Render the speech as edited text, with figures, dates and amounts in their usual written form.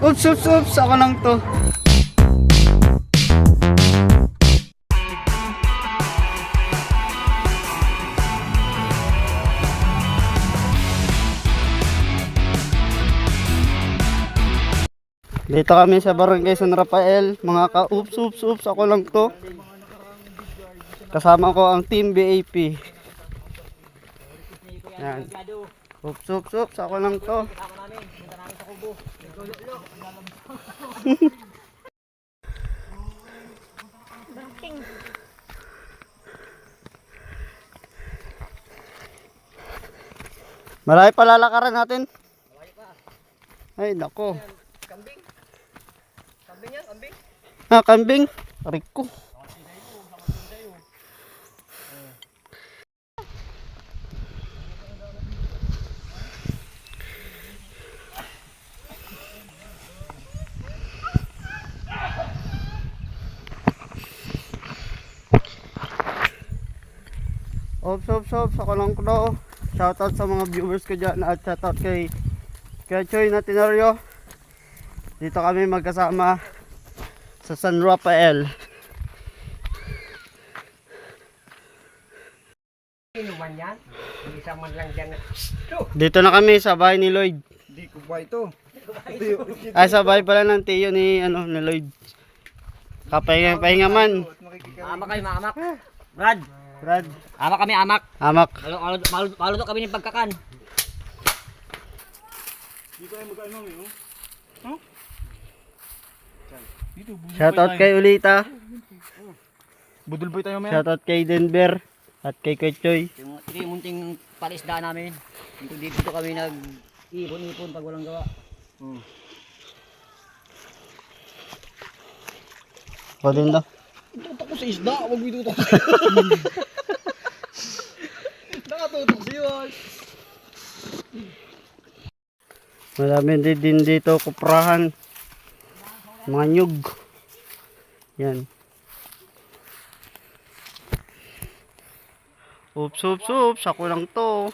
Oops, oops, oops. Ako lang to. Dito kami sa Barangay San Rafael. Mga ka-oops, oops, oops. Ako lang to. Kasama ko ang Team BAP. Yan. Oops, oops, oops. Ako lang to. Malayo pa lalakaran natin. Ay, nako. Kambing. Kambing yan, kambing. Ah, kambing. Riko. Ops, ops, ops. Ako lang ko. Shoutout sa mga viewers ko dyan. At shoutout kay Choy na Tenorio. Dito kami magkasama sa San Rafael. Inuman yan. Isa man lang dyan. Dito na kami sa bahay ni Lloyd. Hindi ko ba ito? Ay, sa bahay pala ng tiyo ni, ni Lloyd. Kapahinga man. Amak kayo, maamak. Brad. Brad. Amak kami, amak. Amak. Maluto kami ng pagkakan. Dito ay magkano mo yun? Shoutout kay Ulita. Budol boy tayo man. Shoutout kay Denver. At kay Choy. Ito yung munting palisda namin. Dito kami nag-ipon-ipon pag walang gawa. O din daw. Tutok ko sa isda, wag mo itutok. Nakatutok siya. Marami din dito kuprahan. Mga nyug. Yan. Oops, oops, oops. Ako lang to.